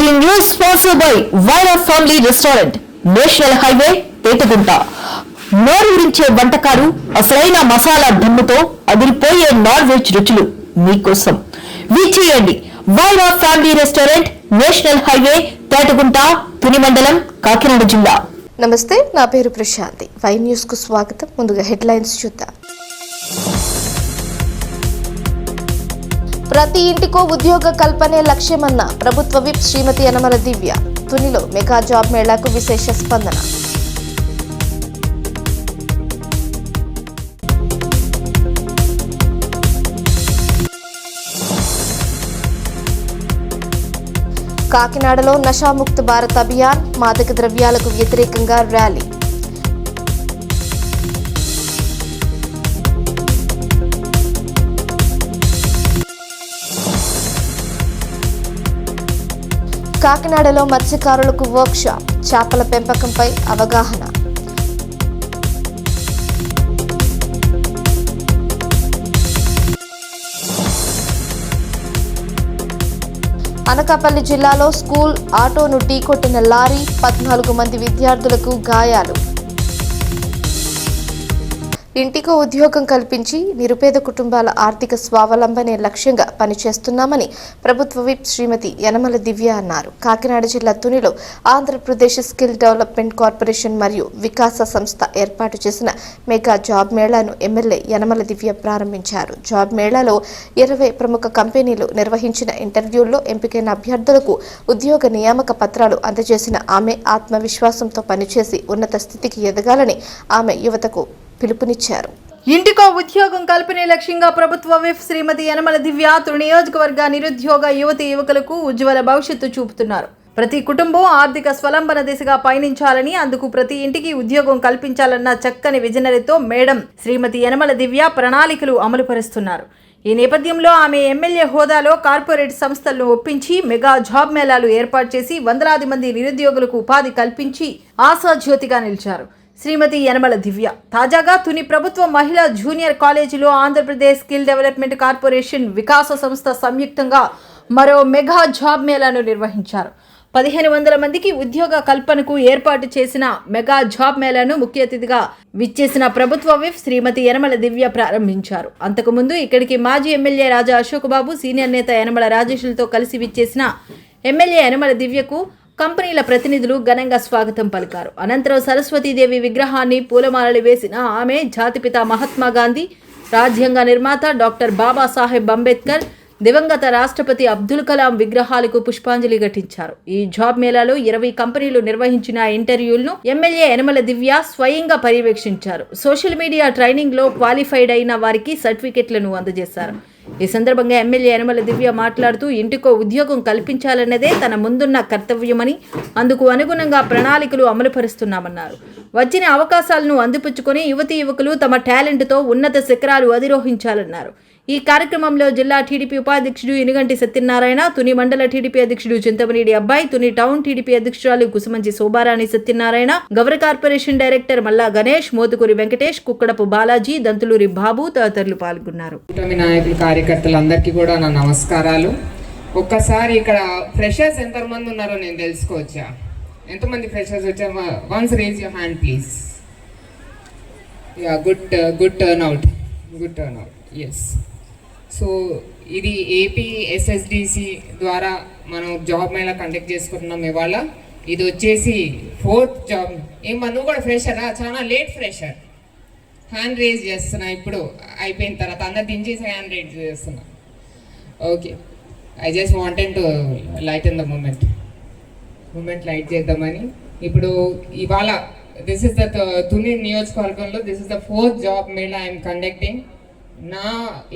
ఈ news sponsored by Wyra family restaurant, national highway, Etagunta. నోరూరించే వంటకాలు, అసలైన మసాలా దిమ్ముతో అదిరిపోయే నాన్ వెజ్ రుచులు మీకోసం. విచ్చేయండి Wyra family restaurant, national highway, Etagunta, Tuni మండలం, కాకినాడ జిల్లా. నమస్తే, నా పేరు ప్రశాంతి. వై న్యూస్ కు స్వాగతం. ముందుగా హెడ్లైన్స్ చూద్దాం. ప్రతి ఇంటికో ఉద్యోగ కల్పనే లక్ష్యమన్న ప్రభుత్వ విప్ శ్రీమతి యనమల దివ్య. తునిలో మెగా జాబ్ మేళాకు విశేష స్పందన. కాకినాడలో నషాముక్త భారత్ అభియాన్, మాదక ద్రవ్యాలకు వ్యతిరేకంగా ర్యాలీ. కాకినాడలో మత్స్యకారులకు వర్క్షాప్, చేపల పెంపకంపై అవగాహన. అనకాపల్లి జిల్లాలో స్కూల్ ఆటోను ఢీకొట్టిన లారీ, 14 మంది విద్యార్థులకు గాయాలు. ఇంటికో ఉద్యోగం కల్పించి నిరుపేద కుటుంబాల ఆర్థిక స్వావలంబనే లక్ష్యంగా పనిచేస్తున్నామని ప్రభుత్వ విప్ శ్రీమతి యనమల దివ్య అన్నారు. కాకినాడ జిల్లా తునిలో ఆంధ్రప్రదేశ్ స్కిల్ డెవలప్మెంట్ కార్పొరేషన్ మరియు వికాస సంస్థ ఏర్పాటు చేసిన మెగా జాబ్ మేళాను ఎమ్మెల్యే యనమల దివ్య ప్రారంభించారు. జాబ్ మేళాలో 20 ప్రముఖ కంపెనీలు నిర్వహించిన ఇంటర్వ్యూల్లో ఎంపికైన అభ్యర్థులకు ఉద్యోగ నియామక పత్రాలు అందజేసిన ఆమె ఆత్మవిశ్వాసంతో పనిచేసి ఉన్నత స్థితికి ఎదగాలని ఆమె యువతకు పిలుపునిచ్చారు. ఇంటికో ఉద్యోగం కల్పనే లక్ష్యంగా ప్రభుత్వ విప్ శ్రీమతి యనమల దివ్య నియోజకవర్గ నిరుద్యోగ యువతి యువకులకు ఉజ్వల భవిష్యత్తు చూపుతున్నారు. ప్రతి కుటుంబం ఆర్థిక స్వలంబన దిశగా పయనించాలని, అందుకు ప్రతి ఇంటికి ఉద్యోగం కల్పించాలన్న చక్కని విజనరీతో మేడం శ్రీమతి యనమల దివ్య ప్రణాళికలు అమలుపరుస్తున్నారు. ఈ నేపథ్యంలో ఆమె ఎమ్మెల్యే హోదాలో కార్పొరేట్ సంస్థలను ఒప్పించి మెగా జాబ్ మేళాలు ఏర్పాటు చేసి వందలాది మంది నిరుద్యోగులకు ఉపాధి కల్పించి ఆశాజ్యోతిగా నిలిచారు. శ్రీమతి యనమల దివ్య తాజాగా తుని ప్రభుత్వ మహిళా జూనియర్ కాలేజీలో ఆంధ్రప్రదేశ్ స్కిల్ డెవలప్మెంట్ కార్పొరేషన్ వికాస సంస్థ సంయుక్తంగా మరో మెగా జాబ్ మేళాను నిర్వహించారు. 1500 మందికి ఉద్యోగ కల్పనకు ఏర్పాటు చేసిన మెగా జాబ్ మేళాను ముఖ్య అతిథిగా విచ్చేసిన ప్రభుత్వ విప్ శ్రీమతి యనమల దివ్య ప్రారంభించారు. అంతకుముందు ఇక్కడికి మాజీ ఎమ్మెల్యే రాజా అశోక్ బాబు, సీనియర్ నేత యనమల రాజేష్లతో కలిసి విచ్చేసిన ఎమ్మెల్యే యనమల దివ్యకు కంపెనీల ప్రతినిధులు ఘనంగా స్వాగతం పలికారు. అనంతరం సరస్వతీదేవి విగ్రహాన్ని పూలమాలలు వేసిన ఆమె జాతిపిత మహాత్మా గాంధీ, రాజ్యాంగ నిర్మాత డాక్టర్ బాబాసాహెబ్ అంబేద్కర్, దివంగత రాష్ట్రపతి అబ్దుల్ కలాం విగ్రహాలకు పుష్పాంజలి ఘటించారు. ఈ జాబ్ మేళాలో 20 కంపెనీలు నిర్వహించిన ఇంటర్వ్యూలను ఎమ్మెల్యే యనమల దివ్య స్వయంగా పర్యవేక్షించారు. సోషల్ మీడియా ట్రైనింగ్ లో క్వాలిఫైడ్ అయిన వారికి సర్టిఫికెట్లను అందజేశారు. ఈ సందర్భంగా ఎమ్మెల్యే యనమల దివ్య మాట్లాడుతూ ఇంటికో ఉద్యోగం కల్పించాలన్నదే తన ముందున్న కర్తవ్యమని, అందుకు అనుగుణంగా ప్రణాళికలు అమలుపరుస్తున్నామన్నారు. వచ్చిన అవకాశాలను అందిపుచ్చుకొని యువతీ యువకులు తమ టాలెంట్తో ఉన్నత శిఖరాలు అధిరోహించాలన్నారు. ఈ కార్యక్రమంలో జిల్లా టీడీపీ ఉపాధ్యక్షుడు ఇనుగంటి సత్యనారాయణ, తుని మండల టీడీపీ అధ్యక్షుడు చింతమనేడి అబ్బాయి, తుని టౌన్ టీడీపీ అధ్యక్షురాలు కుసుమంచి శోభారాణి సత్యనారాయణ, గౌర కార్పొరేషన్ డైరెక్టర్ మల్లా గణేష్, మోతుకూరి వెంకటేష్, కుక్కడపు బాలాజీ, దంతులూరి బాబు తదితరులు పాల్గొన్నారు. నాయకులు, కార్యకర్తలందరికీ కూడా నా నమస్కారాలు. ఒక్కసారి ఇక్కడ ఫ్రెషర్స్ ఎంతమంది ఉన్నారో నేను తెలుసుకోవచ్చా? ఎంతమంది ఫ్రెషర్స్ వచ్చారు? Once raise your hand please. Yeah, good turnout. Yes. So ఇది ఏపీ ఎస్ఎస్డిసి ద్వారా మనం జాబ్ మేళా కండక్ట్ చేసుకుంటున్నాం ఇవాళ. ఇది వచ్చేసి 4th జాబ్. నువ్వు కూడా ఫ్రెషరా? చాలా లేట్ ఫ్రెషర్. హ్యాండ్ రేజ్ చేస్తున్నా, ఇప్పుడు అయిపోయిన తర్వాత అందరు దించేసి హ్యాండ్ రేజ్ చేస్తున్నా. Okay, I just wanted to light in the moment light చేద్దామని. ఇప్పుడు ఇవాళ దిస్ ఇస్ ద తుని నియోజకవర్గంలో this is the 4th job mela I'm conducting. నా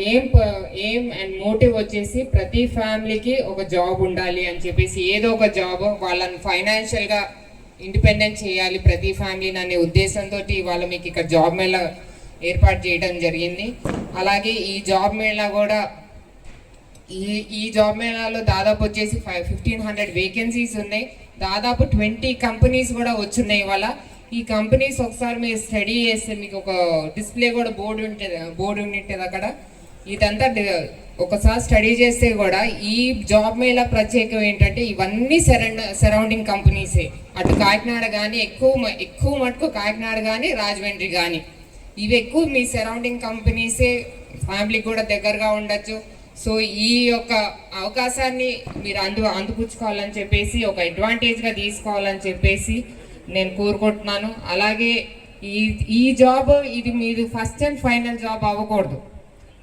ఎయిమ్ అండ్ మోటివ్ వచ్చేసి ప్రతి ఫ్యామిలీకి ఒక జాబ్ ఉండాలి అని చెప్పేసి, ఏదో ఒక జాబ్ వాళ్ళని ఫైనాన్షియల్గా ఇండిపెండెంట్ చేయాలి ప్రతి ఫ్యామిలీని అనే ఉద్దేశంతో ఇవాళ మీకు ఇక్కడ జాబ్ మేళా ఏర్పాటు చేయడం జరిగింది. అలాగే ఈ జాబ్ మేళా కూడా ఈ జాబ్ మేళాలో దాదాపు వచ్చేసి 1500 వేకెన్సీస్ ఉన్నాయి. దాదాపు 20 కంపెనీస్ కూడా వచ్చున్నాయి ఇవాళ. ఈ కంపెనీస్ ఒకసారి మీరు స్టడీ చేస్తే మీకు ఒక డిస్ప్లే కూడా బోర్డు ఉంటుంది అక్కడ. ఇదంతా ఒకసారి స్టడీ చేస్తే కూడా ఈ జాబ్ మేళ ప్రత్యేకం ఏంటంటే ఇవన్నీ సరౌండింగ్ కంపెనీసే. అటు కాకినాడ కానీ ఎక్కువ మటుకు కాకినాడ కానీ రాజమండ్రి కానీ ఇవి ఎక్కువ మీ సరౌండింగ్ కంపెనీసే. ఫ్యామిలీకి కూడా దగ్గరగా ఉండొచ్చు. సో ఈ యొక్క అవకాశాన్ని మీరు అందిపుచ్చుకోవాలని చెప్పేసి, ఒక అడ్వాంటేజ్గా తీసుకోవాలని చెప్పేసి నేను కోరుకుంటున్నాను. అలాగే ఈ జాబ్ ఇది మీరు ఫస్ట్ అండ్ ఫైనల్ జాబ్ అవ్వకూడదు.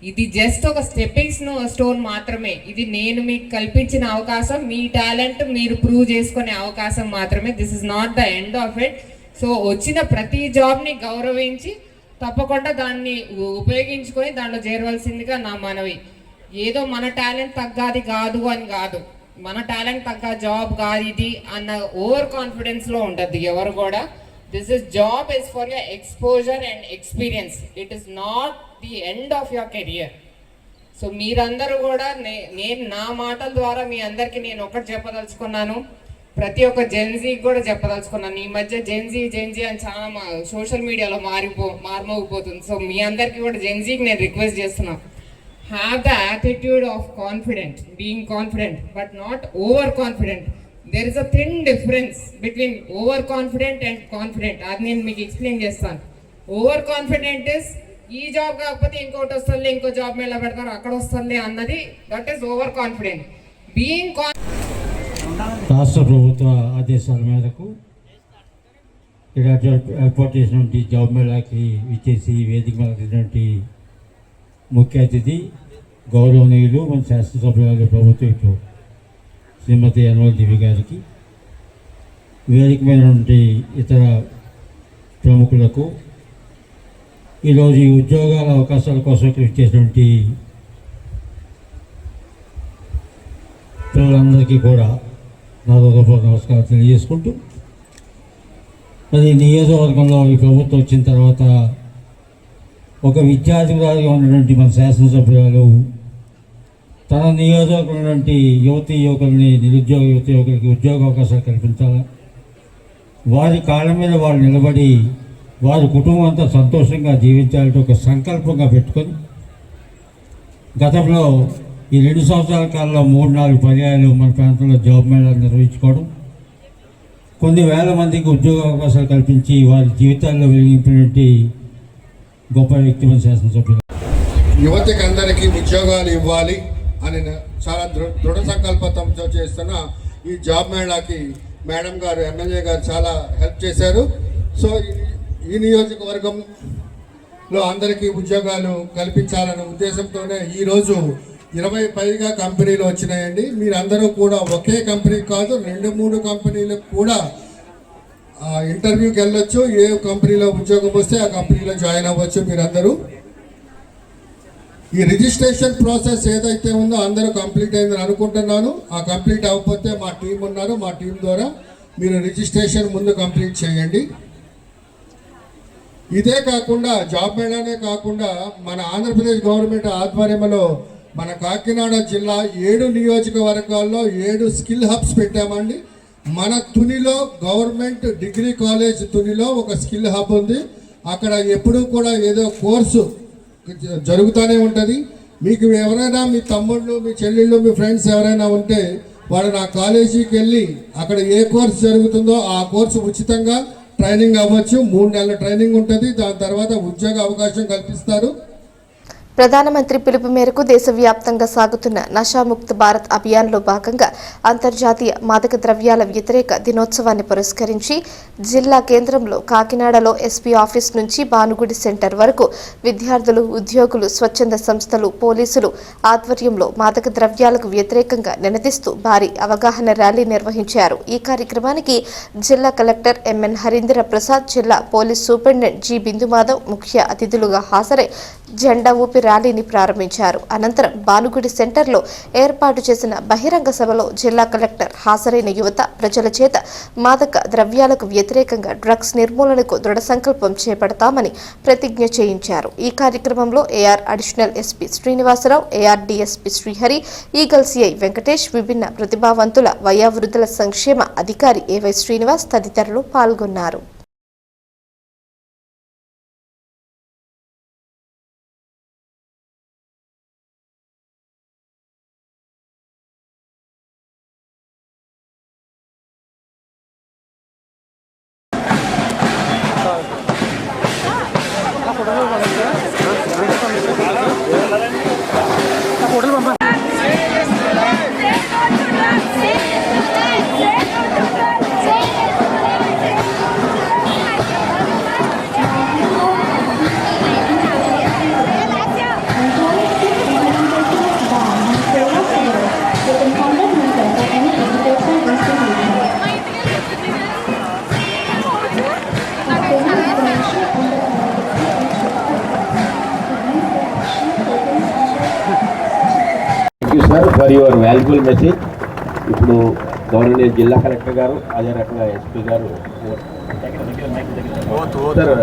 ఇది జస్ట్ ఒక స్టెప్పింగ్ స్టోన్ మాత్రమే. ఇది నేను మీకు కల్పించిన అవకాశం, మీ టాలెంట్ మీరు ప్రూవ్ చేసుకునే అవకాశం మాత్రమే. This is not the end of it. So వచ్చిన ప్రతి జాబ్ని గౌరవించి తప్పకుండా దాన్ని ఉపయోగించుకొని దాంట్లో చేరవలసిందిగా నా మనవి. ఏదో మన టాలెంట్ తగ్గది కాదు అని కాదు, మన టాలెంట్ తగ్గ జాబ్ కాదు ఇది అన్న ఓవర్ కాన్ఫిడెన్స్లో ఉంటుంది ఎవరు కూడా. This is job is for your exposure and experience. It is not the end of your career. So మీరందరూ కూడా నేను నా మాటల ద్వారా మీ అందరికీ నేను ఒకటి చెప్పదలుచుకున్నాను, ప్రతి ఒక్క జెన్జీకి కూడా చెప్పదలుచుకున్నాను. ఈ మధ్య జెన్జీ అని చాలా సోషల్ మీడియాలో మారుమోగిపోతుంది. సో మీ అందరికీ కూడా జెన్జీకి నేను రిక్వెస్ట్ చేస్తున్నాను, have the attitude of confident, being confident but not over confident. There is a thin difference between over confident and confident. అది నేను మీకు ఎక్స్ప్లెయిన్ చేస్తాను. ఓవర్ కాన్ఫిడెంట్ ఇస్ ఈ జాబ్ కాకపోతే ఇంకోటి వస్తుంది, ఇంకో జాబ్ మీద పెడతారు అక్కడ వస్తుంది అన్నది, that is over confident. Being రాష్ట్ర ప్రభుత్వ ఆదేశాల మేరకు ఇక్కడ ఏర్పాటు చేసినటువంటి జాబ్ మేళాకి విచ్చేసి వేదిక మీద ముఖ్య అతిథి గౌరవనీయులు మన శాసనసభ్యులు ప్రభుత్వ శ్రీమతి యనమల దివ్య గారికి, వేదిక మీద ఉన్నటువంటి ఇతర ప్రముఖులకు, ఈరోజు ఈ ఉద్యోగాల అవకాశాల కోసం ఇక్కడ ఇచ్చేటువంటి పిల్లలందరికీ కూడా నా హృదయపూర్వక నమస్కారం తెలియజేసుకుంటూ, మరి నియోజకవర్గంలో ఈ ప్రభుత్వం వచ్చిన తర్వాత ఒక విద్యార్థిగా ఉన్నటువంటి మన శాసనసభ్యులు తన నియోజకవర్గంలో ఉన్నటువంటి యువకుల్ని, నిరుద్యోగ యువకులకి ఉద్యోగ అవకాశాలు కల్పించాలి, వారి కాళ్ళ మీద వారు నిలబడి వారి కుటుంబం అంతా సంతోషంగా జీవించాలంటే ఒక సంకల్పంగా పెట్టుకొని గతంలో ఈ 2 సంవత్సరాల కాలంలో 3-4 పర్యాయాలు మన ప్రాంతంలో జాబ్ మేళాలు నిర్వహించుకోవడం, కొన్ని వేల మందికి ఉద్యోగ అవకాశాలు కల్పించి వారి జీవితాల్లో వెలిగింపినటువంటి గొప్ప వ్యక్తి మన శాసనసభ్యులు. యువతకి అందరికీ ఉద్యోగాలు ఇవ్వాలి అని చాలా దృఢ సంకల్పంతో చేస్తున్న ఈ జాబ్ మేళాకి మేడం గారు, ఎమ్మెల్యే గారు చాలా హెల్ప్ చేశారు. సో ఈ నియోజకవర్గంలో అందరికీ ఉద్యోగాలు కల్పించాలనే ఉద్దేశంతోనే ఈరోజు 20 పైగా కంపెనీలు వచ్చినాయండి. మీరందరూ కూడా ఒకే కంపెనీ కాదు, 2-3 కంపెనీలకు కూడా ఇంటర్వ్యూకి వెళ్ళొచ్చు. ఏ కంపెనీలో ఉద్యోగం వస్తే ఆ కంపెనీలో జాయిన్ అవ్వచ్చు మీరందరూ. ఈ రిజిస్ట్రేషన్ ప్రాసెస్ ఏదైతే ఉందో అందరూ కంప్లీట్ అయిందని అనుకుంటున్నాను. ఆ కంప్లీట్ అవ్వకపోతే మా టీం ఉన్నారు, మా టీం ద్వారా మీరు రిజిస్ట్రేషన్ ముందు కంప్లీట్ చేయండి. ఇదే కాకుండా జాబ్ మేళానే కాకుండా మన ఆంధ్రప్రదేశ్ గవర్నమెంట్ ఆధ్వర్యంలో మన కాకినాడ జిల్లా 7 నియోజకవర్గాల్లో 7 స్కిల్ హబ్స్ పెట్టామండి. మన తునిలో గవర్నమెంట్ డిగ్రీ కాలేజ్ తునిలో ఒక స్కిల్ హబ్ ఉంది. అక్కడ ఎప్పుడూ కూడా ఏదో కోర్సు జరుగుతూనే ఉంటుంది. మీకు ఎవరైనా మీ తమ్ముళ్ళు, మీ చెల్లెళ్ళు, మీ ఫ్రెండ్స్ ఎవరైనా ఉంటే వాడు నా కాలేజీకి వెళ్ళి అక్కడ ఏ కోర్సు జరుగుతుందో ఆ కోర్సు ఉచితంగా ట్రైనింగ్ అవ్వచ్చు. 3 నెలల ట్రైనింగ్ ఉంటుంది. దాని తర్వాత ఉద్యోగ అవకాశం కల్పిస్తారు. ప్రధానమంత్రి పిలుపు మేరకు దేశవ్యాప్తంగా సాగుతున్న నషాముక్త భారత్ అభియాన్లో భాగంగా అంతర్జాతీయ మాదక ద్రవ్యాల వ్యతిరేక దినోత్సవాన్ని పురస్కరించి జిల్లా కేంద్రంలో కాకినాడలో ఎస్పీ ఆఫీస్ నుంచి భానుగుడి సెంటర్ వరకు విద్యార్థులు, ఉద్యోగులు, స్వచ్ఛంద సంస్థలు, పోలీసులు ఆధ్వర్యంలో మాదక ద్రవ్యాలకు వ్యతిరేకంగా నినదిస్తూ భారీ అవగాహన ర్యాలీ నిర్వహించారు. ఈ కార్యక్రమానికి జిల్లా కలెక్టర్ ఎంఎన్ హరీంద్ర ప్రసాద్, జిల్లా పోలీస్ సూపరింటెండెంట్ జి బిందుమాధవ్ ముఖ్య అతిథులుగా హాజరై జెండా ఊపి ర్యాలీని ప్రారంభించారు. అనంతరం భానుగుడి సెంటర్లో ఏర్పాటు చేసిన బహిరంగ సభలో జిల్లా కలెక్టర్ హాజరైన యువత, ప్రజల చేత మాదక ద్రవ్యాలకు వ్యతిరేకంగా డ్రగ్స్ నిర్మూలనకు దృఢ సంకల్పం చేపడతామని ప్రతిజ్ఞ చేయించారు. ఈ కార్యక్రమంలో AR additional SP Srinivasarao, AR DSP Srihari, eagle CI Venkatesh, విభిన్న ప్రతిభావంతుల వయోవృద్ధుల సంక్షేమ అధికారి ఏవై శ్రీనివాస్ తదితరులు పాల్గొన్నారు. Sir for your valuable message. ఇప్పుడు గవర్నర్ జిల్లా కలెక్టర్ గారు, అదే రకంగా ఎస్పీ గారు సార్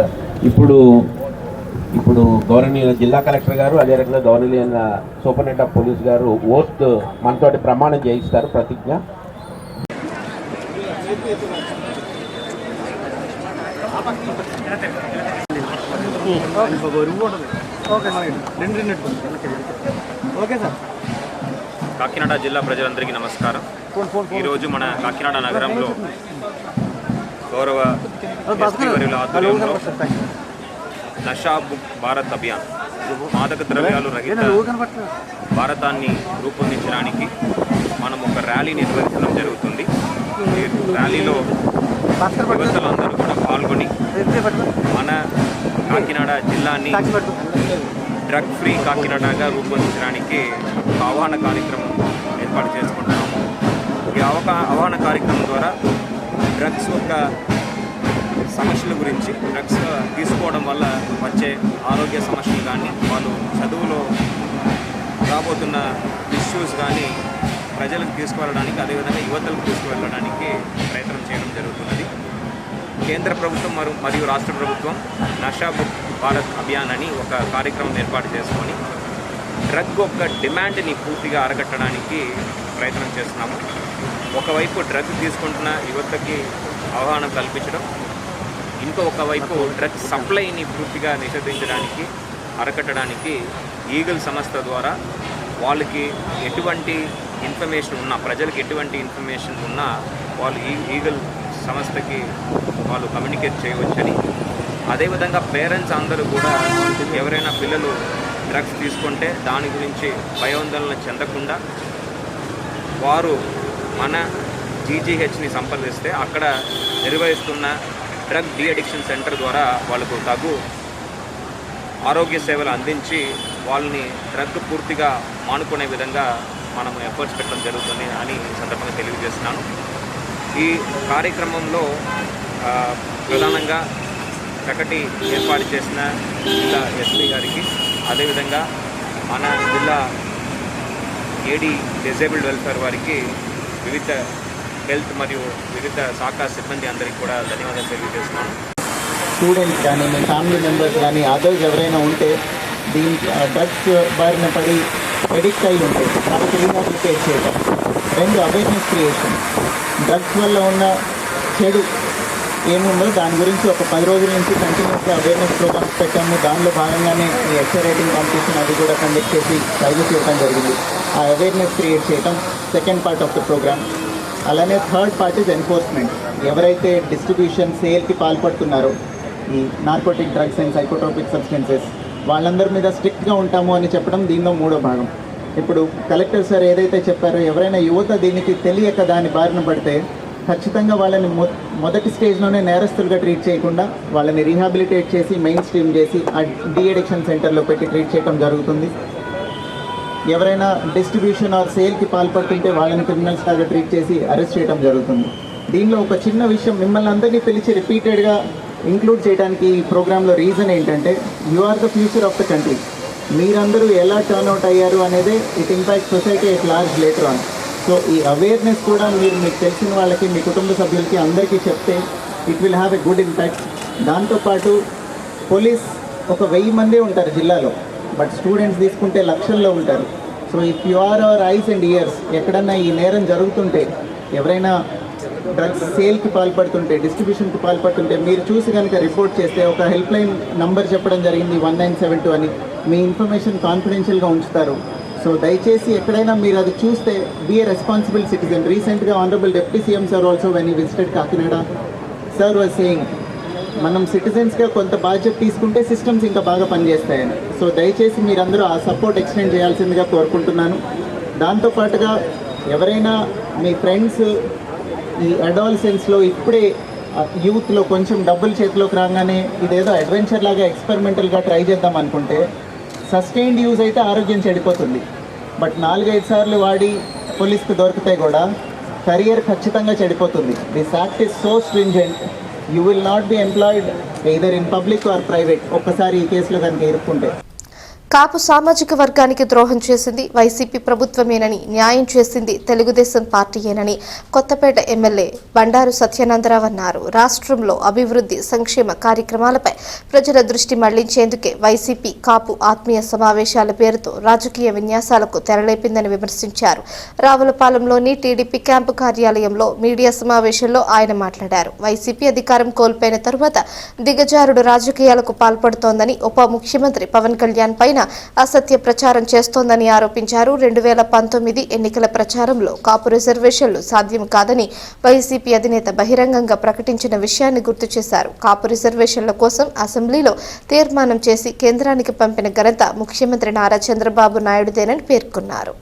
ఇప్పుడు గవర్నర్ జిల్లా కలెక్టర్ గారు, అదే రకంగా గవర్నర్ సూపరింటెండెంట్ ఆఫ్ పోలీస్ గారు ఓత్ మనతోటి ప్రమాణం చేయిస్తారు, ప్రతిజ్ఞ. కాకినాడ జిల్లా ప్రజలందరికీ నమస్కారం. ఈరోజు మన కాకినాడ నగరంలో గౌరవ ఎస్పీ వర్యుల ఆధ్వర్యంలో నషా ముక్త్ భారత్ అభియాన్, మాదక ద్రవ్యాలు రహిత భారతాన్ని రూపొందించడానికి మనం ఒక ర్యాలీ నిర్వహించడం జరుగుతుంది. ఈ ర్యాలీలో యువతలందరూ కూడా పాల్గొని మన కాకినాడ జిల్లాని డ్రగ్ ఫ్రీ కాకినాడగా రూపొందించడానికి ఒక ఆహ్వాన కార్యక్రమం ఏర్పాటు చేసుకుంటున్నాము. ఈ ఆహ్వాన కార్యక్రమం ద్వారా డ్రగ్స్ యొక్క సమస్యల గురించి, డ్రగ్స్ తీసుకోవడం వల్ల వచ్చే ఆరోగ్య సమస్యలు కానీ, వాళ్ళు చదువులో రాబోతున్న ఇష్యూస్ కానీ ప్రజలకు తీసుకువెళ్ళడానికి, అదేవిధంగా యువతలకు తీసుకువెళ్ళడానికి ప్రయత్నం చేయడం జరుగుతున్నది. కేంద్ర ప్రభుత్వం మరియు రాష్ట్ర ప్రభుత్వం నషా ముక్త్ భారత్ అభియాన్ అని ఒక కార్యక్రమం ఏర్పాటు చేసుకొని డ్రగ్ యొక్క డిమాండ్ని పూర్తిగా అరగట్టడానికి ప్రయత్నం చేస్తున్నాము. ఒకవైపు డ్రగ్ తీసుకుంటున్న యువతకి అవగాహన కల్పించడం, ఇంకొకవైపు డ్రగ్ సప్లైని పూర్తిగా నిషేధించడానికి, అరకట్టడానికి ఈగల్ సంస్థ ద్వారా వాళ్ళకి ఎటువంటి ఇన్ఫర్మేషన్ ఉన్నా, ప్రజలకు ఎటువంటి ఇన్ఫర్మేషన్ ఉన్నా వాళ్ళు ఈగల్ సంస్థకి వాళ్ళు కమ్యూనికేట్ చేయవచ్చని, అదేవిధంగా పేరెంట్స్ అందరూ కూడా ఎవరైనా పిల్లలు డ్రగ్స్ తీసుకుంటే దాని గురించి భయాందోళన చెందకుండా వారు మన జీజీహెచ్ని సంప్రదిస్తే అక్కడ నిర్వహిస్తున్న డ్రగ్ డీ అడిక్షన్ సెంటర్ ద్వారా వాళ్ళకు తగు ఆరోగ్య సేవలు అందించి వాళ్ళని డ్రగ్ పూర్తిగా మానుకునే విధంగా మనం ఎఫర్ట్స్ పెట్టడం జరుగుతుంది అని సందర్భంగా తెలియజేస్తున్నాను. ఈ కార్యక్రమంలో ప్రధానంగా చక్కటి ఏర్పాటు చేసిన జిల్లా ఎస్పీ గారికి, అదేవిధంగా మన జిల్లా ఏడీ డిజేబుల్డ్ వెల్ఫేర్ వారికి, వివిధ హెల్త్ మరియు వివిధ శాఖ సిబ్బంది అందరికీ కూడా ధన్యవాదాలు తెలియజేస్తున్నాను. స్టూడెంట్స్ కానీ, మీ ఫ్యామిలీ మెంబర్స్ కానీ, అదర్స్ ఎవరైనా ఉంటే దీని డ్రగ్స్ బారిన పడి ఎడిక్ట్ అయి ఉంటాయి, వాళ్ళకి రీహాబిలిటేట్ చేయడం. రెండు, అవేర్నెస్ క్రియేషన్. డ్రగ్స్ వల్ల ఉన్న చెడు ఏముందో దాని గురించి ఒక 10 రోజుల నుంచి కంటిన్యూస్గా అవేర్నెస్ ప్రోగ్రామ్స్ పెట్టాము. దానిలో భాగంగానే ఈ ఎస్ఏ రైటింగ్ కాంపిటీషన్ అది కూడా కండక్ట్ చేసి ప్రైజెస్ చేయడం జరిగింది. ఆ అవేర్నెస్ క్రియేట్ చేయడం second part of the programme. అలానే థర్డ్ పార్ట్ ఇస్ ఎన్ఫోర్స్మెంట్. ఎవరైతే డిస్ట్రిబ్యూషన్, సేల్కి పాల్పడుతున్నారో ఈ narcotic drugs and psychotropic substances, వాళ్ళందరి మీద స్ట్రిక్ట్గా ఉంటాము అని చెప్పడం దీనిలో మూడో భాగం. ఇప్పుడు కలెక్టర్ సార్ ఏదైతే చెప్పారో, ఎవరైనా యువత దీనికి తెలియక దాని బారిన పడితే ఖచ్చితంగా వాళ్ళని మొదటి స్టేజ్లోనే నేరస్తులుగా ట్రీట్ చేయకుండా వాళ్ళని రీహాబిలిటేట్ చేసి మెయిన్ స్ట్రీమ్ చేసి ఆ డీ అడిక్షన్ సెంటర్లో పెట్టి ట్రీట్ చేయడం జరుగుతుంది. ఎవరైనా డిస్ట్రిబ్యూషన్ ఆర్ సేల్కి పాల్పడుతుంటే వాళ్ళని క్రిమినల్స్ లాగా ట్రీట్ చేసి అరెస్ట్ చేయడం జరుగుతుంది. దీనిలో ఒక చిన్న విషయం, మిమ్మల్ని అందరినీ పిలిచి రిపీటెడ్గా ఇంక్లూడ్ చేయడానికి ఈ ప్రోగ్రాంలో రీజన్ ఏంటంటే, you are the future of the country. మీరందరూ ఎలా టర్న్అవుట్ అయ్యారు అనేది it impact society at large later on. So ఈ అవేర్నెస్ కూడా మీరు మీకు తెలిసిన వాళ్ళకి, మీ కుటుంబ సభ్యులకి అందరికీ చెప్తే it will have a good impact. దాంతోపాటు పోలీస్ ఒక 1000 మందే ఉంటారు జిల్లాలో, బట్ స్టూడెంట్స్ తీసుకుంటే లక్షల్లో ఉంటారు. So if you are our eyes and ears, ఎక్కడన్నా ఈ నేరం జరుగుతుంటే, ఎవరైనా డ్రగ్స్ సేల్కి పాల్పడుతుంటే, డిస్ట్రిబ్యూషన్కి పాల్పడుతుంటే మీరు చూసి కనుక రిపోర్ట్ చేస్తే, ఒక హెల్ప్ లైన్ నంబర్ చెప్పడం జరిగింది 1972 అని, మీ ఇన్ఫర్మేషన్ కాన్ఫిడెన్షియల్గా ఉంచుతారు. సో దయచేసి ఎక్కడైనా మీరు అది చూస్తే బీ ఏ రెస్పాన్సిబుల్ సిటిజన్. రీసెంట్గా honourable deputy CM sir also when he visited Kakinada, sir was saying మనం సిటిజన్స్గా కొంత బాధ్యత తీసుకుంటే సిస్టమ్స్ ఇంకా బాగా పనిచేస్తాయని. సో దయచేసి మీరందరూ ఆ సపోర్ట్ ఎక్స్టెండ్ చేయాల్సిందిగా కోరుకుంటున్నాను. దాంతోపాటుగా ఎవరైనా మీ ఫ్రెండ్స్ ఈ అడాలసెన్స్లో ఇప్పుడే యూత్లో కొంచెం డబ్బులు చేతిలోకి రాగానే ఇదేదో అడ్వెంచర్ లాగా ఎక్స్పెరిమెంటల్గా ట్రై చేద్దాం అనుకుంటే, సస్టైన్డ్ యూజ్ అయితే ఆరోగ్యం చెడిపోతుంది. బట్ 4-5 సార్లు వాడి పోలీస్కి దొరికితే కూడా కెరియర్ ఖచ్చితంగా చెడిపోతుంది. This act is so stringent, you will not be employed either in public or private ఒక్కసారి ఈ కేసులో కనుక ఇరుక్కుంటే. కాపు సామాజిక వర్గానికి ద్రోహం చేసింది వైసీపీ ప్రభుత్వమేనని, న్యాయం చేసింది తెలుగుదేశం పార్టీయేనని కొత్తపేట ఎమ్మెల్యే బండారు సత్యానందరావు అన్నారు. రాష్ట్రంలో అభివృద్ధి సంక్షేమ కార్యక్రమాలపై ప్రజల దృష్టి మళ్లించేందుకే వైసీపీ కాపు ఆత్మీయ సమావేశాల పేరుతో రాజకీయ విన్యాసాలకు తెరలేపిందని విమర్శించారు. రావులపాలెంలోని టీడీపీ క్యాంపు కార్యాలయంలో మీడియా సమావేశంలో ఆయన మాట్లాడారు. వైసీపీ అధికారం కోల్పోయిన తరువాత దిగజారుడు రాజకీయాలకు పాల్పడుతోందని, ఉప ముఖ్యమంత్రి పవన్ కళ్యాణ్ పైన అసత్య ప్రచారం చేస్తోందని ఆరోపించారు. 2019 ఎన్నికల ప్రచారంలో కాపు రిజర్వేషన్లు సాధ్యం కాదని వైసీపీ అధినేత బహిరంగంగా ప్రకటించిన విషయాన్ని గుర్తు చేశారు. కాపు రిజర్వేషన్ల కోసం అసెంబ్లీలో తీర్మానం చేసి కేంద్రానికి పంపిన ఘనత ముఖ్యమంత్రి నారా చంద్రబాబు నాయుడుదేనని పేర్కొన్నారు.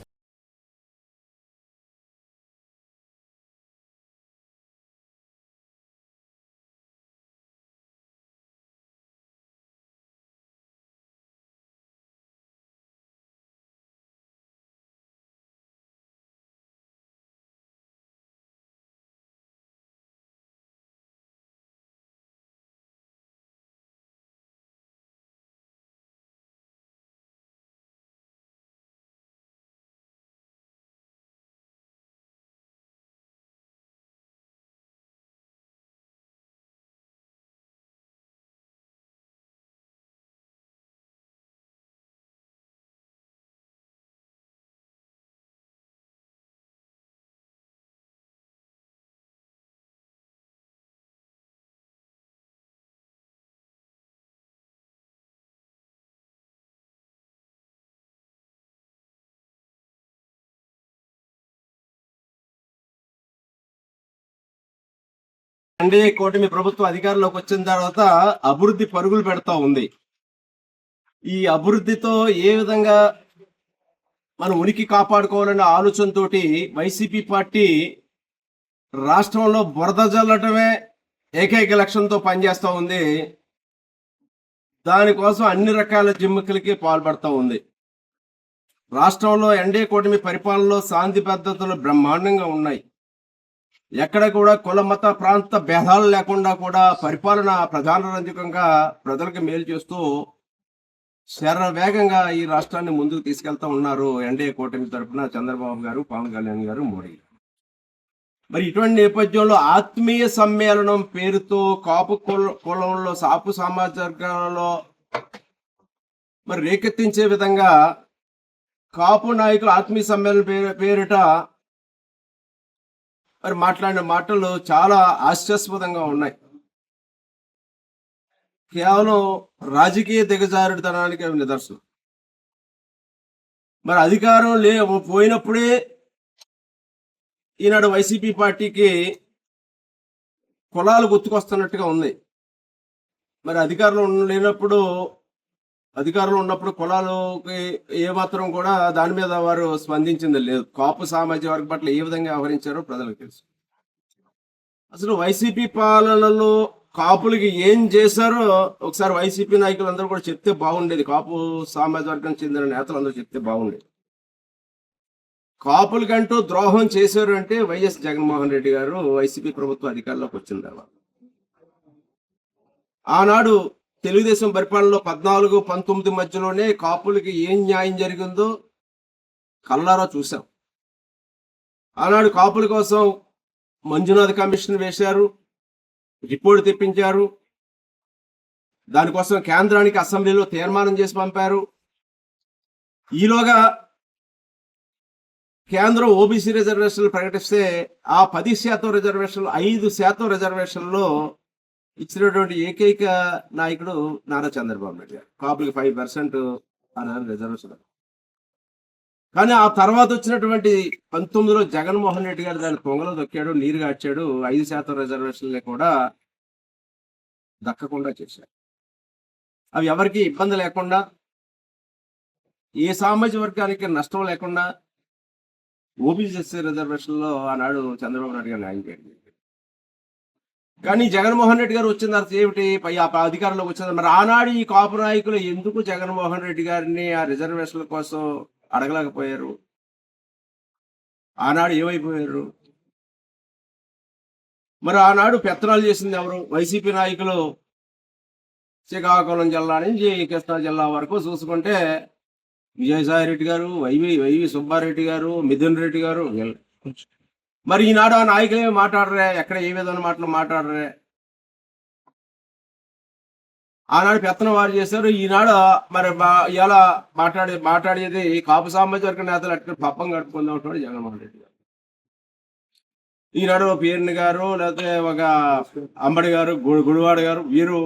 ఎన్డీఏ కూటమి ప్రభుత్వం అధికారంలోకి వచ్చిన తర్వాత అభివృద్ధి పరుగులు పెడతా ఉంది. ఈ అభివృద్ధితో ఏ విధంగా మనం ఉనికి కాపాడుకోవాలనే ఆలోచనతో వైసీపీ పార్టీ రాష్ట్రంలో బురద జల్లటమే ఏకైక లక్ష్యంతో పనిచేస్తూ ఉంది. దానికోసం అన్ని రకాల జిమ్మికలకి పాల్పడుతూ ఉంది. రాష్ట్రంలో ఎన్డీఏ కూటమి పరిపాలనలో శాంతి భద్రతలు బ్రహ్మాండంగా ఉన్నాయి. ఎక్కడ కూడా కుల మత ప్రాంత భేదాలు లేకుండా కూడా పరిపాలన ప్రజారంజకంగా ప్రజలకు మేలు చేస్తూ శరవేగంగా ఈ రాష్ట్రాన్ని ముందుకు తీసుకెళ్తా ఉన్నారు ఎన్డీఏ కూటమి తరఫున చంద్రబాబు గారు, పవన్ కళ్యాణ్ గారు, మోడీ. మరి ఇటువంటి నేపథ్యంలో ఆత్మీయ సమ్మేళనం పేరుతో కాపు కులంలో సాపు సామాజిక వర్గాలలో మరి రేకెత్తించే విధంగా కాపు నాయకులు ఆత్మీయ సమ్మేళనం పేరిట మరి మాట్లాడిన మాటలు చాలా హాస్యాస్పదంగా ఉన్నాయి. కేవలం రాజకీయ దిగజారుడుతనానికి అవి నిదర్శనం. మరి అధికారం పోయినప్పుడే ఈనాడు వైసీపీ పార్టీకి కులాలు గుర్తుకొస్తున్నట్టుగా ఉంది. మరి అధికారంలో ఉన్నప్పుడు కులాలకి ఏమాత్రం కూడా దాని మీద వారు స్పందించింది లేదు. కాపు సామాజిక వర్గం పట్ల ఏ విధంగా వ్యవహరించారో ప్రజలకు తెలుసు. అసలు వైసీపీ పాలనలో కాపులకి ఏం చేశారో ఒకసారి వైసీపీ నాయకులందరూ కూడా చెప్తే బాగుండేది. కాపు సామాజిక వర్గం చెందిన నేతలందరూ చెప్తే బాగుండేది. కాపులకంటూ ద్రోహం చేశారు అంటే వైఎస్ జగన్మోహన్ రెడ్డి గారు వైసీపీ ప్రభుత్వం అధికారంలోకి వచ్చిన తర్వాత. ఆనాడు తెలుగుదేశం పరిపాలనలో 14-19 మధ్యలోనే కాపులకి ఏం న్యాయం జరిగిందో కళ్ళారా చూసాం. ఆనాడు కాపుల కోసం మంజునాథ్ కమిషన్ వేశారు, రిపోర్ట్ తెప్పించారు. దానికోసం కేంద్రానికి అసెంబ్లీలో తీర్మానం చేసి పంపారు. ఈలోగా కేంద్రం ఓబీసీ రిజర్వేషన్లు ప్రకటిస్తే ఆ 10% రిజర్వేషన్లు 5% రిజర్వేషన్లో ఇచ్చినటువంటి ఏకైక నాయకుడు నారా చంద్రబాబు నాయుడు గారు. కాపులకి 5% రిజర్వేషన్. కానీ ఆ తర్వాత వచ్చినటువంటి 19లో జగన్మోహన్ రెడ్డి గారు దాన్ని పొంగలో దొక్కాడు, నీరు గార్చాడు. 5% రిజర్వేషన్లు కూడా దక్కకుండా చేశారు. అవి ఎవరికి ఇబ్బంది లేకుండా, ఏ సామాజిక వర్గానికి నష్టం లేకుండా ఓబీసీ రిజర్వేషన్లో ఆనాడు చంద్రబాబు నాయుడు గారు న్యాయం చేయండి. కానీ జగన్మోహన్ రెడ్డి గారు వచ్చిన తర్వాత ఏమిటి అధికారంలోకి వచ్చింది. మరి ఆనాడు ఈ కాపు నాయకులు ఎందుకు జగన్మోహన్ రెడ్డి గారిని ఆ రిజర్వేషన్ల కోసం అడగలేకపోయారు? ఆనాడు ఏమైపోయారు? మరి ఆనాడు పెత్తనాలు చేసింది ఎవరు? వైసీపీ నాయకులు. శ్రీకాకుళం జిల్లా నుంచి కృష్ణా జిల్లా వరకు చూసుకుంటే విజయసాయి రెడ్డి గారు, వైవి సుబ్బారెడ్డి గారు, మిథున్ రెడ్డి గారు. మరి ఈనాడు ఆ నాయకులు ఏమి మాట్లాడరే, ఎక్కడ ఏ విధమైన మాటలు మాట్లాడరే. ఆనాడు పెత్తనం వారు చేశారు, ఈనాడు మరి ఇలా మాట్లాడేది కాపు సామాజిక వర్గ నేతలు అట్లా పప్పం కట్టుకుందాం అంటున్నాడు జగన్మోహన్ రెడ్డి గారు. ఈనాడు పేరుని గారు, లేకపోతే ఒక అంబడి గారు, గుడివాడ గారు, వీరు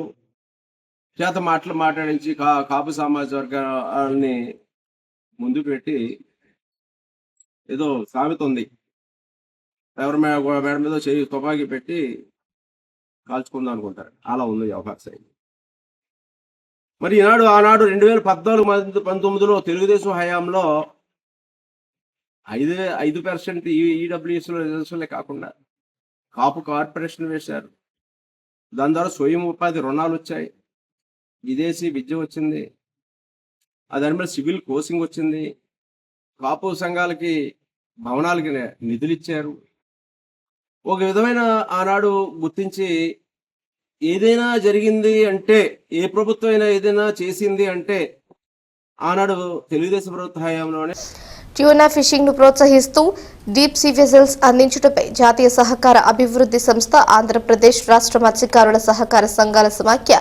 చేత మాటలు మాట్లాడించి కాపు సామాజిక వర్గాన్ని ముందు పెట్టి ఏదో సామెత ఉంది, ఎవరి మేడ మీద చేయి తుపాకీ పెట్టి కాల్చుకుందాం అనుకుంటారు, అలా ఉంది వ్యవహారం. మరి ఆనాడు 2014-19లో తెలుగుదేశం హయాంలో 5% ఈడబ్ల్యూఎస్లో రిజర్వేషన్లే కాకుండా కాపు కార్పొరేషన్ వేశారు. దాని ద్వారా స్వయం ఉపాధి రుణాలు వచ్చాయి, విదేశీ విద్య వచ్చింది, దాని మీద సివిల్ కోచింగ్ వచ్చింది, కాపు సంఘాలకి భవనాలకి నిధులు ఇచ్చారు. ఒక విధమైన ఆనాడు గుర్తించి ఏదైనా జరిగింది అంటే, ఏ ప్రభుత్వం అయినా ఏదైనా చేసింది అంటే ఆనాడు తెలుగుదేశం ప్రభుత్వ హయాంలోనే. ట్యూనా ఫిషింగ్ ను ప్రోత్సహిస్తూ డీప్ సీ వెజల్స్ అందించుటపై జాతీయ సహకార అభివృద్ధి సంస్థ, ఆంధ్రప్రదేశ్ రాష్ట్ర మత్స్యకారుల సహకార సంఘాల సమాఖ్య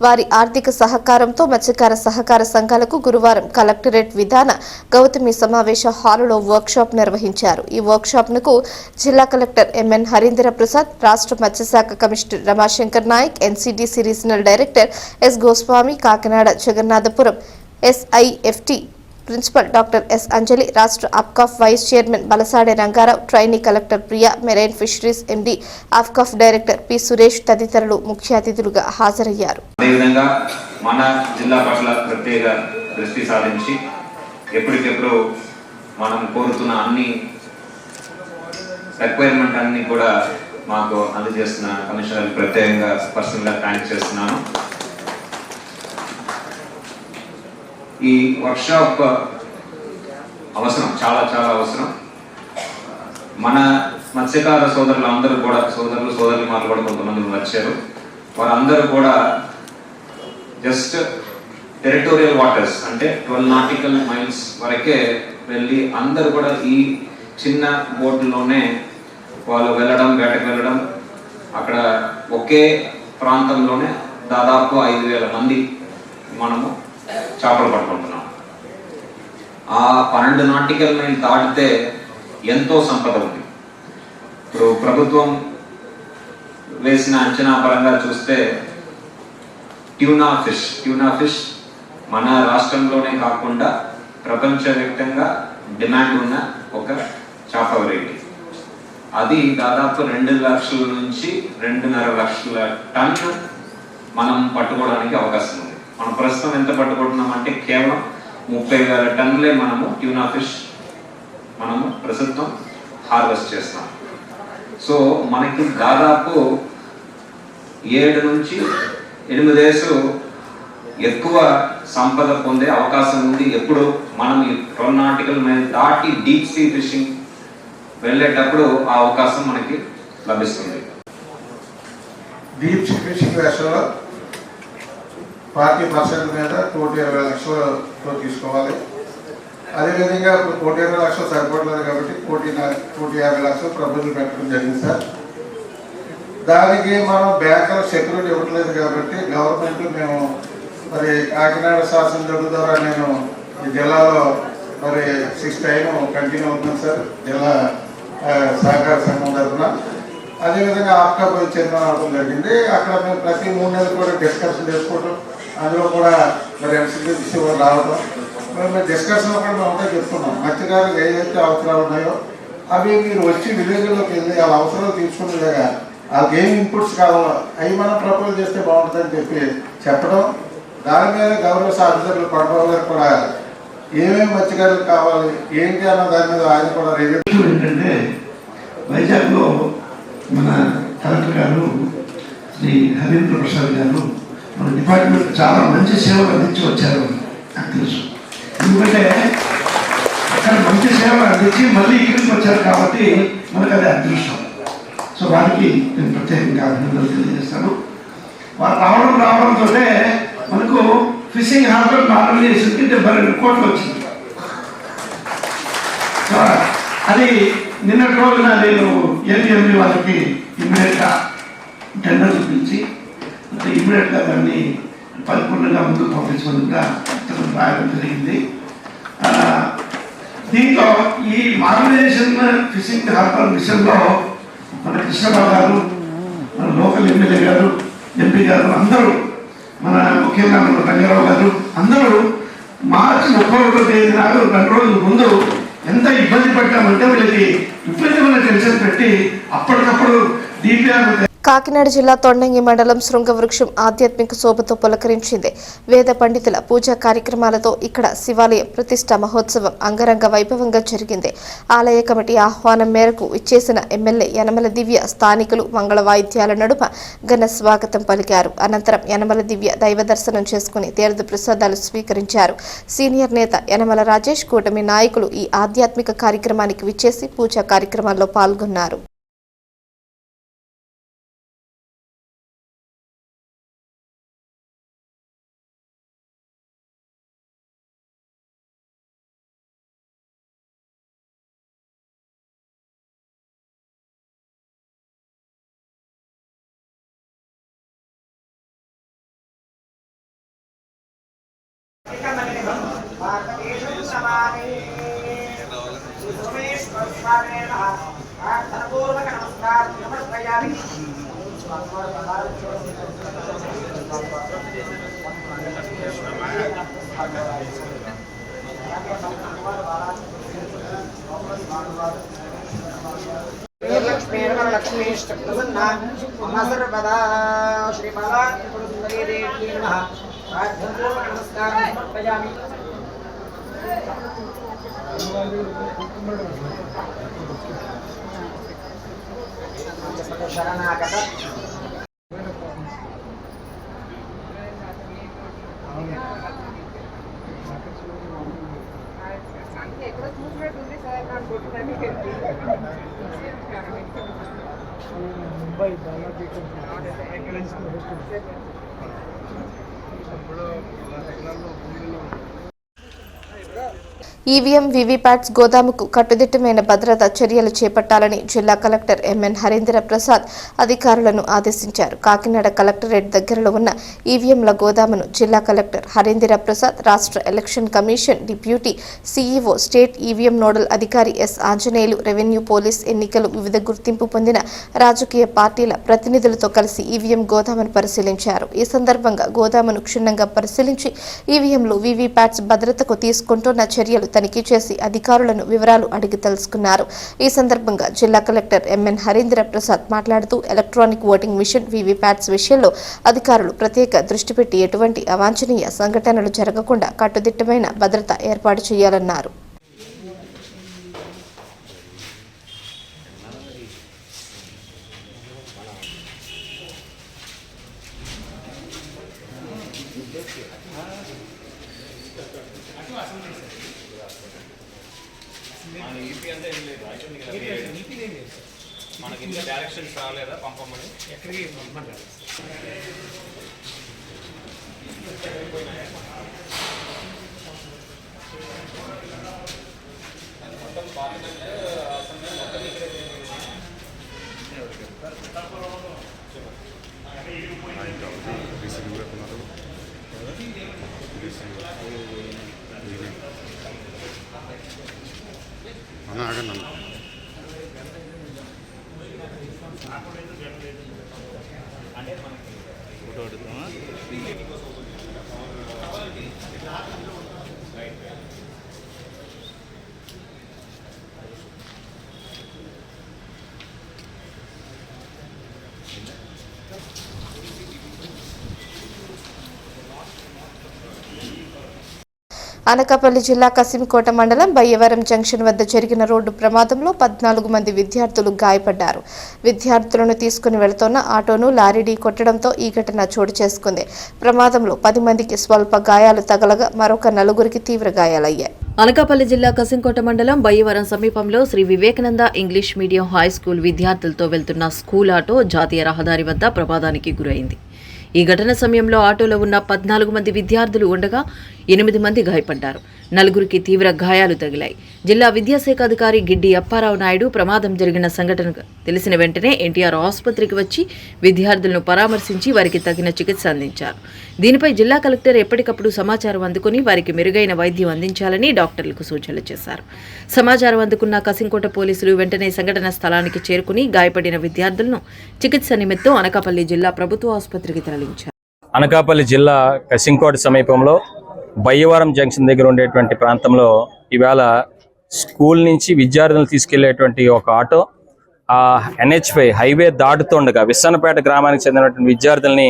వారి ఆర్థిక సహకారంతో మత్స్యకార సహకార సంఘాలకు గురువారం కలెక్టరేట్ విధాన గౌతమి సమావేశ హాలులో వర్క్షాప్ నిర్వహించారు. ఈ వర్క్షాప్ కు జిల్లా కలెక్టర్ ఎంఎన్ హరీంద్ర ప్రసాద్, రాష్ట్ర మత్స్యశాఖ commissioner Ramashankar Naik, NCDC regional director S Goswami, Kakinada Jagannathapuram SIFT principal doctor S Anjali, రాష్ట్ర APCOF vice chairman Balasade Rangarao, trainee collector Priya, marine fisheries MD, APCOF director P Suresh తదితరులు ముఖ్య అతిథులుగా హాజరయ్యారు. అదేవిధంగా మన జిల్లా పట్ల ప్రత్యేక దృష్టి సాధించి ఎప్పటికెప్పుడు మనం కోరుతున్న అన్ని రిక్వైర్మెంట్ అన్ని కూడా మాకు అందజేస్తున్న కమిషనర్ ప్రత్యేకంగా పర్సనల్గా థ్యాంక్స్ చేస్తున్నాను. ఈ వర్క్షాప్ అవసరం, చాలా చాలా అవసరం. మన మత్స్యకార సోదరులు అందరూ కూడా, సోదరులు మాటలు కూడా కొంతమంది వచ్చారు. వారందరూ కూడా జస్ట్ టెరిటోరియల్ వాటర్స్ అంటే 12 నాటికల్ మైల్స్ వరకే వెళ్ళి అందరూ కూడా ఈ చిన్న బోట్లోనే వాళ్ళు వెళ్ళడం, వేటకు వెళ్ళడం, అక్కడ ఒకే ప్రాంతంలోనే దాదాపు 5,000 మంది మనము చేపలు పట్టుకుంటున్నాం. ఆ 12 నాటికల్ మైల్ దాటితే ఎంతో సంపద ఉంది. ఇప్పుడు ప్రభుత్వం వేసిన అంచనా పరంగా చూస్తే ట్యూనా ఫిష్ మన రాష్ట్రంలోనే కాకుండా ప్రపంచవ్యాప్తంగా డిమాండ్ ఉన్న ఒక చేప వెరైటీ. అది దాదాపు 2 లక్షల నుంచి 2.5 లక్షల టన్ను మనం పట్టుకోవడానికి అవకాశం ఉంది. మనం ప్రస్తుతం ఎంత పట్టుకుంటున్నామంటే కేవలం 30,000 టన్నులే మనము ట్యూనా ఫిష్ మనము ప్రస్తుతం హార్వెస్ట్ చేస్తాం. సో మనకి దాదాపు 7 నుంచి 8 ఏళ్ళు ఎక్కువ సంపద పొందే అవకాశం ఉంది. ఎప్పుడు మనం ఈ 12 నాటికల్ మైల్ దాటి డీప్ సీ ఫిషింగ్ వెళ్ళేటప్పుడు ఆ అవకాశం మనకి లభిస్తుంది. డీప్ సీ ఫిషింగ్ వేషంలో 40% మీద 1,20,00,000తో తీసుకోవాలి. అదేవిధంగా ఇప్పుడు 1,20,00,000 సరిపడలేదు కాబట్టి 1,50,00,000 ప్రపోజల్ పెట్టడం జరిగింది సార్. దానికి మనం బ్యాంకులో సెక్యూరిటీ ఇవ్వట్లేదు కాబట్టి గవర్నమెంట్ మేము మరి కాకినాడ శాసనసభ్యుల ద్వారా నేను ఈ జిల్లాలో మరి 6th టైం కంటిన్యూ అవుతున్నాను సార్ జిల్లా సహకార సంఘం తరఫున. అదేవిధంగా ఆప్కా పోయి చైర్మన్ అవడం జరిగింది. అక్కడ మేము ప్రతి 3 నెలలు కూడా డిస్కషన్ చేసుకోవటం, అందులో కూడా మరి ఎన్సీడీసీ వాళ్ళు రావడం, మేము డిస్కషన్ కూడా మేము ఒకటే చెప్తున్నాం. మత్స్యకారులకు ఏదైతే అవసరాలు ఉన్నాయో అవి మీరు వచ్చి విలేజ్లోకి వెళ్ళి వాళ్ళ అవసరాలు తీసుకునేలాగా వాళ్ళకి ఏం ఇన్పుట్స్ కావాలో అవి మనం ప్రపోజ్ చేస్తే బాగుంటుందని చెప్పి చెప్పడం. దాని మీద గౌరవ ఆఫీసర్లు కొండబాబు గారు కూడా ఏమేమి మత్స్యకారులకు కావాలి ఏంటి అన్న దాని మీద ఆయన కూడా రివ్యూ. ఏంటంటే వైజాగ్లో మన కలెక్టర్ గారు శ్రీ హరీంద్ర ప్రసాద్ గారు మన డిపార్ట్మెంట్ చాలా మంచి సేవలు అందించి వచ్చారు నాకు తెలుసు. ఎందుకంటే అక్కడ మంచి సేవలు అందించి మళ్ళీ ఇక్కడికి వచ్చారు కాబట్టి మనకు అది అదృష్టం. సో వారికి నేను ప్రత్యేకంగా అభినందనలు తెలియజేస్తాను. వారు రావడంతో మనకు ఫిషింగ్ హార్బర్ నార్మల్ చేసింది 72 కోట్లు వచ్చింది. సో అది నిన్నటి రోజున నేను ఏబిఎంబి వాళ్ళకి ఇమ్మీడియట్గా టెండర్ చూపించి ఇమ్మీడియట్గా దాన్ని పరిపూర్ణంగా ముందుకు పంపించకుండా రాయడం జరిగింది. దీంట్లో ఈ మారినేషన్ ఫిషింగ్ హార్బర్ విషయంలో మన కృష్ణబాబు గారు, మన లోకల్ ఎమ్మెల్యే గారు, ఎంపీ గారు అందరూ, మన ముఖ్యంగా మన రంగారావు గారు అందరూ మార్చి 31వ తేదీ నాడు 2 రోజుల ముందు ఎంత ఇబ్బంది పడ్డామంటే వీళ్ళకి విపరీతమైన టెన్షన్ పెట్టి అప్పటికప్పుడు డిపిఆర్ కాకినాడ జిల్లా తొండంగి మండలం శృంగవృక్షం ఆధ్యాత్మిక శోభతో పులకరించింది. వేద పండితుల పూజా కార్యక్రమాలతో ఇక్కడ శివాలయం ప్రతిష్ఠ మహోత్సవం అంగరంగ వైభవంగా జరిగింది. ఆలయ కమిటీ ఆహ్వానం మేరకు ఇచ్చేసిన ఎమ్మెల్యే యనమల దివ్య స్థానికులు మంగళ వాయిద్యాల నడుమ ఘన స్వాగతం పలికారు. అనంతరం యనమల దివ్య దైవ దర్శనం చేసుకుని తీర్థ ప్రసాదాలు స్వీకరించారు. సీనియర్ నేత యనమల రాజేష్, కూటమి నాయకులు ఈ ఆధ్యాత్మిక కార్యక్రమానికి విచ్చేసి పూజా కార్యక్రమాల్లో పాల్గొన్నారు. ఈవీఎం వీవీప్యాట్స్ గోదాముకు కట్టుదిట్టమైన భద్రతా చర్యలు చేపట్టాలని జిల్లా కలెక్టర్ ఎంఎన్ హరీంద్ర ప్రసాద్ అధికారులను ఆదేశించారు. కాకినాడ కలెక్టరేట్ దగ్గరలో ఉన్న ఈవీఎంల గోదామును జిల్లా కలెక్టర్ హరీంద్ర ప్రసాద్, రాష్ట్ర election commission deputy CEO, state EVM nodal అధికారి ఎస్ ఆంజనేయులు, రెవెన్యూ, పోలీస్, ఎన్నికలు, వివిధ గుర్తింపు పొందిన రాజకీయ పార్టీల ప్రతినిధులతో కలిసి ఈవీఎం గోదామును పరిశీలించారు. ఈ సందర్భంగా గోదామును క్షుణ్ణంగా పరిశీలించి ఈవీఎంలు, వీవీప్యాట్స్ భద్రతకు తీసుకుంటున్న చర్యలు తనిఖీ చేసి అధికారులను వివరాలు అడిగి తెలుసుకున్నారు. ఈ సందర్భంగా జిల్లా కలెక్టర్ ఎంఎన్ హరీంద్ర ప్రసాద్ మాట్లాడుతూ ఎలక్ట్రానిక్ ఓటింగ్ మిషన్, వీవీప్యాట్స్ విషయంలో అధికారులు ప్రత్యేక దృష్టి పెట్టి ఎటువంటి అవాంఛనీయ సంఘటనలు జరగకుండా కట్టుదిట్టమైన భద్రత ఏర్పాటు చేయాలన్నారు. మనకి ఇంకా డైరెక్షన్స్ రాలేదా పంపమని? ఎక్కడికి పంపమంటారు? మొత్తం పార్లమెంట్ అసెంబ్లీ మొత్తం అనకాపల్లి జిల్లా కసింకోట మండలం బయ్యవరం జంక్షన్ వద్ద జరిగిన రోడ్డు ప్రమాదంలో 14 మంది విద్యార్థులు గాయపడ్డారు. విద్యార్థులను తీసుకుని వెళుతున్న ఆటోను లారీ ఢీ కొట్టడంతో ఈ ఘటన చోటు చేసుకుంది. ప్రమాదంలో 10 మందికి స్వల్ప గాయాలు తగలగా మరొక 4గురికి తీవ్ర గాయాలయ్యాయి. అనకాపల్లి జిల్లా కసింకోట మండలం బయ్యవరం సమీపంలో Sri Vivekananda English medium high school విద్యార్థులతో వెళ్తున్న స్కూల్ ఆటో జాతీయ రహదారి వద్ద ప్రమాదానికి గురైంది. ఈ ఘటన సమయంలో ఆటోలో ఉన్న 14 మంది విద్యార్థులు ఉండగా 8 మంది గాయపడ్డారు. నలుగురికి తీవ్ర గాయాలు తగిలాయి. జిల్లా విద్యాశాఖ అధికారి గిడ్డి అప్పారావు నాయుడు ప్రమాదం జరిగిన సంఘటన తెలిసిన వెంటనే ఎన్టీఆర్ ఆసుపత్రికి వచ్చి విద్యార్థులను పరామర్శించి వారికి తగిన చికిత్స అందించారు. దీనిపై జిల్లా కలెక్టర్ ఎప్పటికప్పుడు సమాచారం అందుకుని వారికి మెరుగైన వైద్యం అందించాలని డాక్టర్లకు సూచనలు చేశారు. సమాచారం అందుకున్న కసింకోట పోలీసులు వెంటనే సంఘటన స్థలానికి చేరుకుని గాయపడిన విద్యార్థులను చికిత్స నిమిత్తం అనకాపల్లి జిల్లా ప్రభుత్వ ఆసుపత్రికి తరలించారు. అనకాపల్లి జిల్లా కసింకోట సమీపంలో బయ్యవరం జంక్షన్ దగ్గర ఉండేటువంటి ప్రాంతంలో ఇవాళ స్కూల్ నుంచి విద్యార్థులను తీసుకెళ్లేటువంటి ఒక ఆటో ఆ NH5 హైవే దాటుతుండగా విస్సన్నపేట గ్రామానికి చెందినటువంటి విద్యార్థుల్ని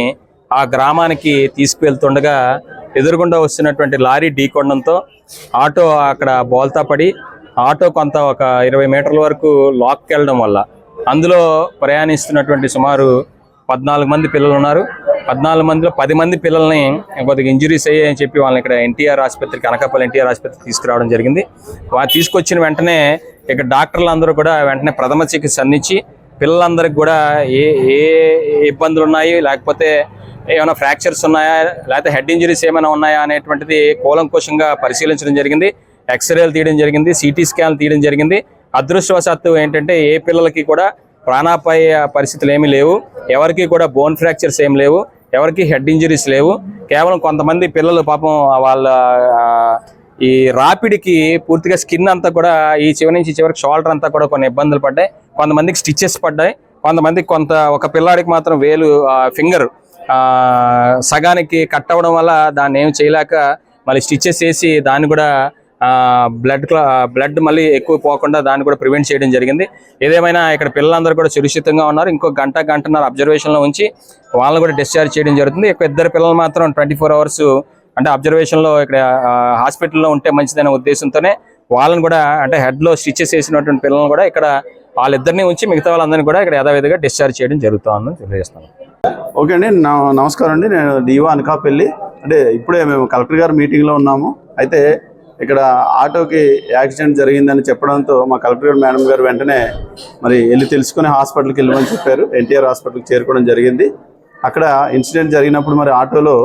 ఆ గ్రామానికి తీసుకువెళ్తుండగా ఎదురుగుండా వస్తున్నటువంటి లారీ ఢీకొనడంతో ఆటో అక్కడ బోల్తా పడి ఆటో కొంత ఒక 20 మీటర్ల వరకు లాక్కి వెళ్ళడం వల్ల అందులో ప్రయాణిస్తున్నటువంటి సుమారు 14 మంది పిల్లలు ఉన్నారు. 14 మందిలో 10 మంది పిల్లల్ని కొద్దిగా ఇంజురీస్ అయ్యాయని చెప్పి వాళ్ళని ఇక్కడ ఎన్టీఆర్ ఆసుపత్రికి అనకాపల్లి ఎన్టీఆర్ ఆసుపత్రికి తీసుకురావడం జరిగింది. వాళ్ళు తీసుకొచ్చిన వెంటనే ఇక్కడ డాక్టర్లు అందరూ కూడా వెంటనే ప్రథమ చికిత్స అందించి పిల్లలందరికీ కూడా ఏ ఏ ఇబ్బందులు ఉన్నాయి, లేకపోతే ఏమైనా ఫ్రాక్చర్స్ ఉన్నాయా, లేకపోతే హెడ్ ఇంజరీస్ ఏమైనా ఉన్నాయా అనేటువంటిది కూలంకుషంగా పరిశీలించడం జరిగింది. ఎక్స్రేలు తీయడం జరిగింది, CT స్కాన్లు తీయడం జరిగింది. అదృష్టవశాత్తు ఏంటంటే ఏ పిల్లలకి కూడా ప్రాణాపాయ పరిస్థితులు ఏమీ లేవు, ఎవరికి కూడా బోన్ ఫ్రాక్చర్స్ ఏమి లేవు, ఎవరికి హెడ్ ఇంజరీస్ లేవు. కేవలం కొంతమంది పిల్లలు పాపం వాళ్ళ ఈ రాపిడికి పూర్తిగా స్కిన్ అంతా కూడా ఈ చివరి నుంచి చివరికి షోల్డర్ అంతా కూడా కొన్ని ఇబ్బందులు పడ్డాయి. కొంతమందికి స్టిచెస్ పడ్డాయి, కొంతమందికి ఒక పిల్లాడికి మాత్రం వేలు ఫింగర్ సగానికి కట్ అవ్వడం వల్ల దాన్ని ఏం చేయలేక మళ్ళీ స్టిచెస్ వేసి దాన్ని కూడా బ్లడ్ మళ్ళీ ఎక్కువ పోకుండా దాన్ని కూడా ప్రివెంట్ చేయడం జరిగింది. ఏదేమైనా ఇక్కడ పిల్లలందరూ కూడా సురక్షితంగా ఉన్నారు. ఇంకో గంటన్నర అబ్జర్వేషన్లో ఉంచి వాళ్ళని కూడా డిశ్చార్జ్ చేయడం జరుగుతుంది. ఇద్దరు పిల్లలు మాత్రం 24 అవర్స్ అంటే అబ్జర్వేషన్లో ఇక్కడ హాస్పిటల్లో ఉంటే మంచిదనే ఉద్దేశంతోనే వాళ్ళని కూడా అంటే హెడ్లో స్టిచెస్ వేసినటువంటి పిల్లలను కూడా ఇక్కడ వాళ్ళిద్దరిని ఉంచి మిగతా వాళ్ళందరినీ కూడా ఇక్కడ యథావిధిగా డిశ్చార్జ్ చేయడం జరుగుతుందని తెలియజేస్తాను. ఓకే అండి, నమస్కారం అండి. నేను డిఓ అనకాపల్లి. అంటే ఇప్పుడే మేము కలెక్టర్ గారు మీటింగ్లో ఉన్నాము. అయితే ఇక్కడ ఆటోకి యాక్సిడెంట్ జరిగిందని చెప్పడంతో మా కలెక్టర్ గారు మేడం గారు వెంటనే మరి వెళ్ళి తెలుసుకుని హాస్పిటల్కి వెళ్ళమని చెప్పారు. ఎన్టీఆర్ హాస్పిటల్కి చేరుకోవడం జరిగింది. అక్కడ ఇన్సిడెంట్ జరిగినప్పుడు మరి ఆటోలో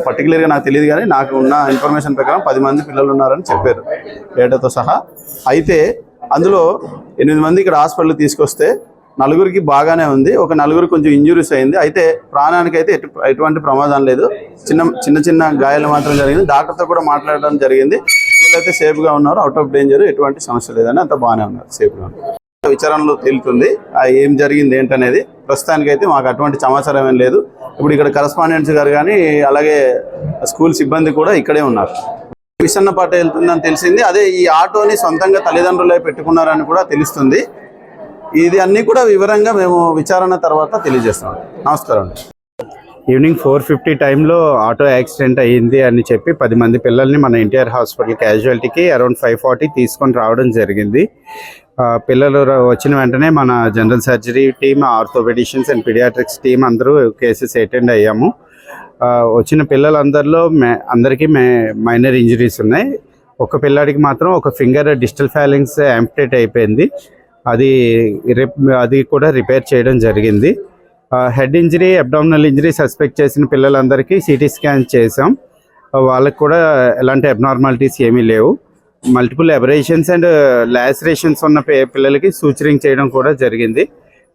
పర్టికులర్గా నాకు తెలియదు, కానీ నాకు ఉన్న ఇన్ఫర్మేషన్ ప్రకారం 10 మంది పిల్లలు ఉన్నారని చెప్పారు డేటాతో సహా. అయితే అందులో 8 మంది ఇక్కడ హాస్పిటల్ తీసుకొస్తే 4గురికి బాగానే ఉంది, ఒక 4గురు కొంచెం ఇంజురీస్ అయింది. అయితే ప్రాణానికి అయితే ఎటువంటి ప్రమాదం లేదు, చిన్న గాయాలు మాత్రం జరిగింది. డాక్టర్తో కూడా మాట్లాడడం జరిగింది. పిల్లలైతే సేఫ్గా ఉన్నారు, అవుట్ ఆఫ్ డేంజర్, ఎటువంటి సమస్య లేదని అంత బాగానే ఉన్నారు, సేఫ్గా ఉన్నారు. విచారణలో తేలుతుంది ఏం జరిగింది ఏంటనేది. ప్రస్తుతానికైతే మాకు అటువంటి సమాచారం ఏం లేదు. ఇప్పుడు ఇక్కడ కరస్పాండెంట్స్ గారు కానీ అలాగే స్కూల్ సిబ్బంది కూడా ఇక్కడే ఉన్నారు. విసన్నపాట వెళ్తుందని తెలిసింది. అదే ఈ ఆటోని సొంతంగా తల్లిదండ్రులే పెట్టుకున్నారని కూడా తెలుస్తుంది. ఇది అన్నీ కూడా వివరంగా మేము విచారణ తర్వాత తెలియజేస్తాం. నమస్కారం. ఈవినింగ్ 4:50 టైంలో ఆటో యాక్సిడెంట్ అయ్యింది అని చెప్పి 10 మంది పిల్లల్ని మన ఎన్టీఆర్ హాస్పిటల్ క్యాజువాలిటీకి అరౌండ్ 5:40 తీసుకొని రావడం జరిగింది. పిల్లలు వచ్చిన వెంటనే మన general surgery team, orthopaedicians and paediatrics team అందరూ కేసెస్ అటెండ్ అయ్యాము. వచ్చిన పిల్లలందరిలో అందరికీ మైనర్ ఇంజరీస్ ఉన్నాయి. ఒక పిల్లాడికి మాత్రం ఒక ఫింగర్ డిస్టల్ ఫాలింగ్స్ యాంప్యుటేట్ అయిపోయింది. అది కూడా రిపేర్ చేయడం జరిగింది. Head injury, abdominal injury suspect చేసిన పిల్లలందరికీ CT స్కాన్ చేసాం. వాళ్ళకి కూడా ఎలాంటి అబ్నార్మాలిటీస్ ఏమీ లేవు. మల్టిపుల్ అబరేషన్స్ అండ్ లాసరేషన్స్ ఉన్న పిల్లలకి సూచరింగ్ చేయడం కూడా జరిగింది.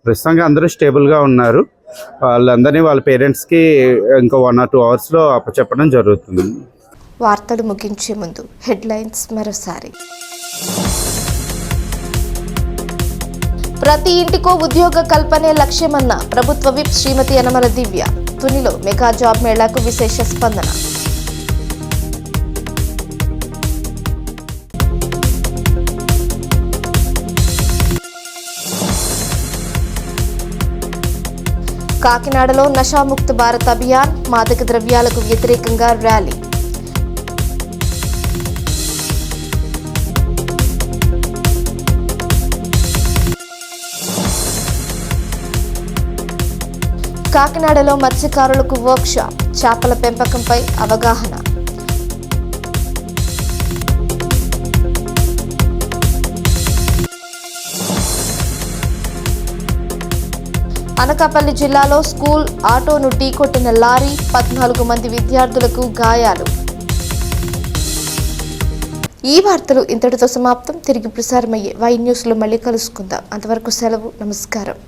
ప్రస్తుతంగా అందరూ స్టేబుల్గా ఉన్నారు. వాళ్ళందరినీ వాళ్ళ పేరెంట్స్కి ఇంకో 1 or 2 అవర్స్లో అప్పచెప్పడం జరుగుతుంది. వార్తలు ముగించే ముందు హెడ్లైన్స్ మరోసారి. ప్రతి ఇంటికో ఉద్యోగ కల్పనే లక్ష్యమన్న ప్రభుత్వ విప్ శ్రీమతి యనమల దివ్య. తునిలో మెగా జాబ్ మేళాకు విశేష స్పందన. కాకినాడలో నషాముక్త భారత్ అభియాన్, మాదక ద్రవ్యాలకు వ్యతిరేకంగా ర్యాలీ. కాకినాడలో మత్స్యకారులకు వర్క్షాప్, చేపల పెంపకంపై అవగాహన. అనకాపల్లి జిల్లాలో స్కూల్ ఆటోను ఢీకొట్టిన లారీ, 14 మంది విద్యార్థులకు గాయాలు. ఈ వార్తలు ఇంతటితో సమాప్తం. తిరిగి ప్రసారమయ్యే వై న్యూస్లో మళ్ళీ కలుసుకుందాం. అంతవరకు సెలవు. నమస్కారం.